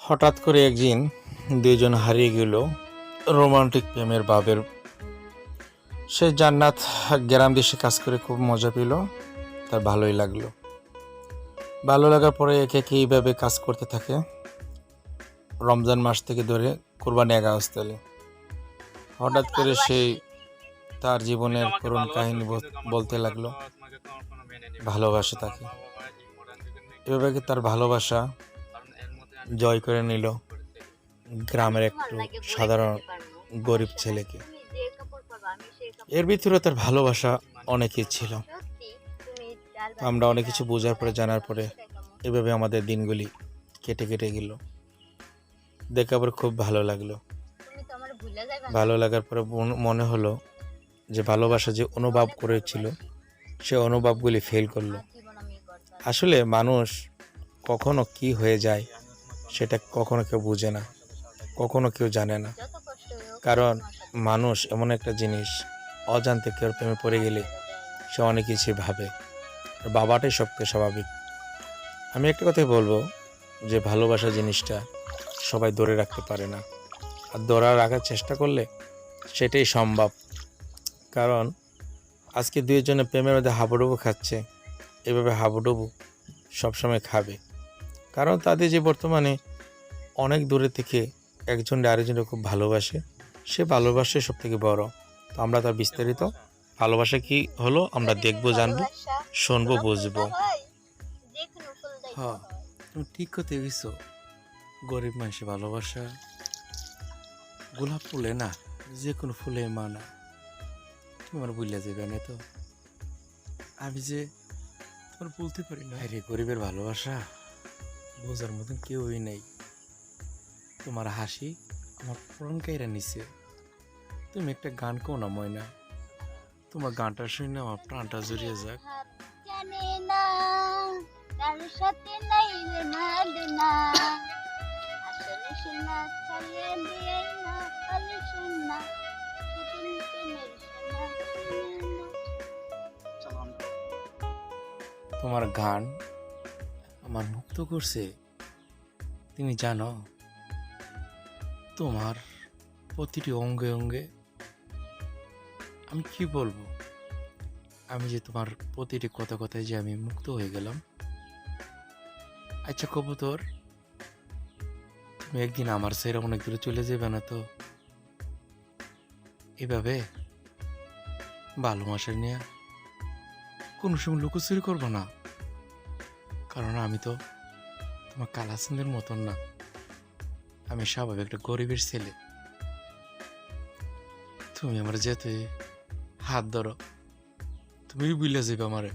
হঠাৎ করে একদিন দুইজন হারিয়ে গেল রোমান্টিক প্রেমের ভাবের। সে জান্নাত গ্রাম দেশে কাজ করে খুব মজা পেল, তার ভালোই লাগলো। ভালো লাগার পরে একে একে এইভাবে কাজ করতে থাকে রমজান মাস থেকে ধরে কোরবানি আগে আসতে। হঠাৎ করে সেই তার জীবনের করুণ কাহিনী বলতে লাগলো, ভালোবাসে তাকে। এভাবে তার ভালোবাসা জয় করে নিল গ্রামের একটু সাধারণ গরিব ছেলেকে। এর ভিতরে তার ভালোবাসা অনেকই ছিল। আমরা অনেক কিছু বোঝার পরে জানার পরে এভাবে আমাদের দিনগুলি কেটে কেটে গেল। দেখার পর খুব ভালো লাগলো। ভালো লাগার পরে মনে হলো যে ভালোবাসা যে অনুভব করেছিল সে অনুভবগুলি ফেল করলো। আসলে মানুষ কখনো কি হয়ে যায় সেটা কখনো কেউ বুঝে না, কখনো কেউ জানে না। কারণ মানুষ এমন একটা জিনিস, অজান্তে কেউ প্রেমে পড়ে গেলে সে অনেক কিছু ভাবে। আর বাবাটাই সবচেয়ে স্বাভাবিক। আমি একটা কথাই বলবো যে ভালোবাসা জিনিসটা সবাই ধরে রাখতে পারে না, আর ধরে রাখার চেষ্টা করলে সেটাই সম্ভব। কারণ আজকে দুইজনে প্রেমের মধ্যে হাবুডুবু খাচ্ছে, এভাবে হাবুডুবু সবসময় খাবে। কারণ তাদের যে বর্তমানে অনেক দূরে থেকে একজন আরেকজনকে খুব ভালোবাসে, সে ভালোবাসে সব থেকে বড়। তো আমরা তার বিস্তারিত ভালোবাসা কি হলো আমরা দেখবো, জানবো, শুনবো, বুঝবো। হ্যাঁ, তুমি ঠিক করতে গেছো। গরিব মানুষের ভালোবাসা গোলাপ ফুলে না, যে কোনো ফুলে মানা। তুমি আমার বুঝলে যাবে না তো, আমি যে তোমার বলতে পারি না। রে গরিবের ভালোবাসা বোঝার মতন কেউই নেই। তোমার হাসি আমার প্রাণ কাইরা নিছে। তুমি একটা গান কও না ময়না, তোমার গানটা শুনে আমার প্রাণটা জড়িয়ে যাক। তোমার গান আমার মুক্ত করছে। তুমি জানো তোমার প্রতিটি অঙ্গে অঙ্গে আমি কি বলবো, আমি যে তোমার প্রতিটি কথা কথায় যে আমি মুক্ত হয়ে গেলাম। আচ্ছা কবুতর, তুমি একদিন আমার ছেড়ে অনেক দূরে চলে যাবে না তো? এভাবে ভালোবাসা নিয়ে কোনো সময় লুকোচুরি করবো না। কারণ আমি তো তোমার কালাসিনের মতন না, আমি স্বাভাবিক একটা গরিবের ছেলে। তুমি আমার যেতে হাত ধরো, তুমি বুঝলে যাবে আমারে।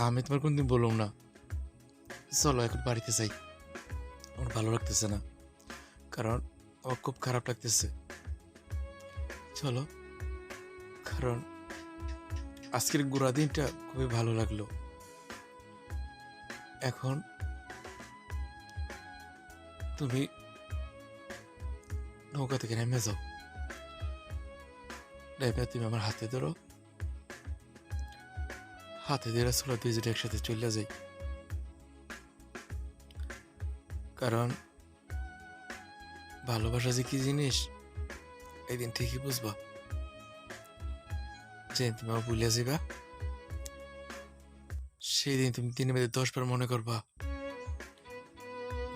আমি তোমার কোনদিন বললাম না চলো এখন বাড়িতে যাই, আমার ভালো লাগতেছে না, কারণ আমার খুব খারাপ লাগতেছে। চলো, কারণ আজকের গোড়া দিনটা খুবই ভালো লাগলো। এখন তুমি নৌকা থেকে নেমে যাও, নেমে তুমি আমার হাতে ধরো, হাতে ধরে চলো দুইজনে একসাথে চলে যাই। কারণ ভালোবাসা যে কি জিনিস একদিন ঠিকই বুঝবা। যেদিন তুমি আমার ভুলে যাবা সেদিন তুমি 3 মেয়েদের 10 বার মনে করবা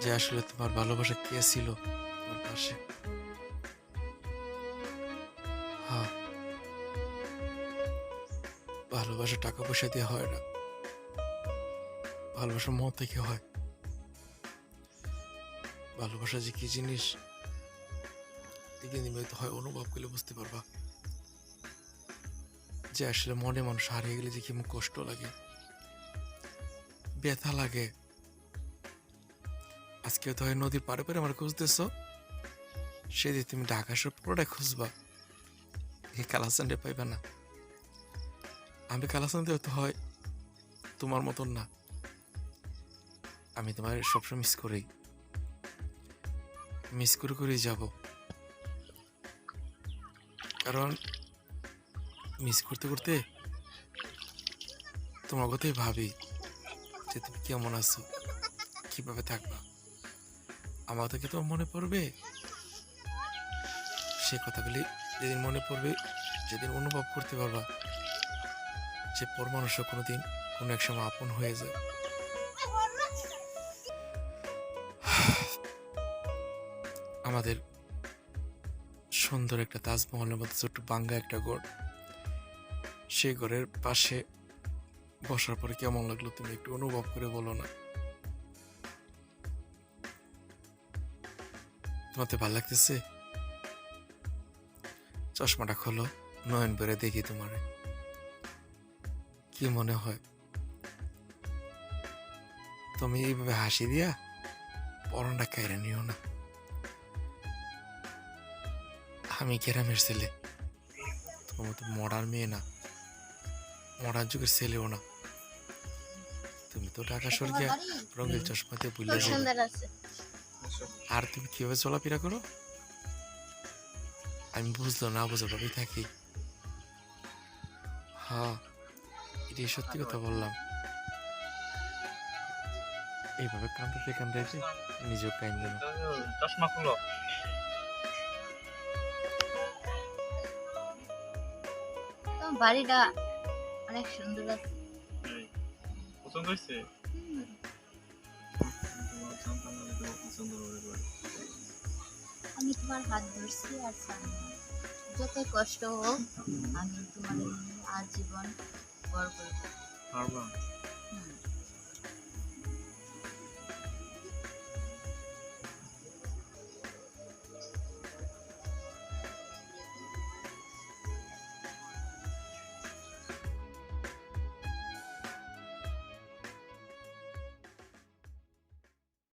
যে আসলে তোমার ভালোবাসা কে ছিল তোমার পাশে। হ্যাঁ, ভালোবাসা টাকা পয়সা দিয়ে হয় না, ভালোবাসা মন থেকে হয়। ভালোবাসা যে কি জিনিস একদিন তুমি হয়তো হয় অনুভব করলে বুঝতে পারবা যে আসলে মনে মানুষ হারিয়ে গেলে যে কি কষ্ট লাগে, ব্যথা লাগে। আজকে তো হয় নদীর পাড়ে পাড়ে আমার খুঁজতেছ, সেদিন তুমি ঢাকা শহর পুরোটাই খুঁজবা, এই কালাচান্দে পাইবা না। আমি কালাচান্দে হয়তো হয় তোমার মতন না, আমি তোমার সবসময় মিস করে যাব। কারণ মিস করতে করতে তোমার কথাই ভাবি যে তুমি কেমন আছো, কিভাবে থাকবা। আমাদেরকে তো মনে পড়বে, সে কথাগুলি যেদিন মনে পড়বে, যেদিন অনুভব করতে পারবা যে পর মানুষও কোনোদিন কোনো এক সময় আপন হয়ে যায়। আমাদের সুন্দর একটা তাজমহলের মধ্যে ছোট্ট বাঙ্গা একটা ঘর, সেই ঘরের পাশে বসার পরে কেমন লাগলো তুমি একটু অনুভব করে বলো না? তোমাতে ভালো লাগতেছে? চশমাটা খোলো, নয়ন ভরে দেখি তোমারে, কি মনে হয়? তুমি এইভাবে হাসি দিয়া পরনটা কেড়ে নিও না। আমি গ্রামের ছেলে, তোমার মতো মডার্ন মেয়ে না, মডার্ন যুগের ছেলেও না। তুমি তো ঢাকা স্বর্গে রঙের চশমা দিয়ে ভুলে যাবে। আর তুমি কিভাবে চলাফেরা করো আমি বুঝলো না, বুঝো ভাবেই থাকি। হ্যাঁ, এটাই সত্যি কথা বললাম। এইভাবে কান্দাতে কান্দাতে নিজেও কান্দে না। চশমা খুলো। তোমার বাড়িটা অনেক সুন্দর আছে। পছন্দ হয়েছে? আমি তোমার হাত ধরছি আর যতই কষ্ট হোক আমি তোমার আজীবন বড় করবো। পারবা? হুম।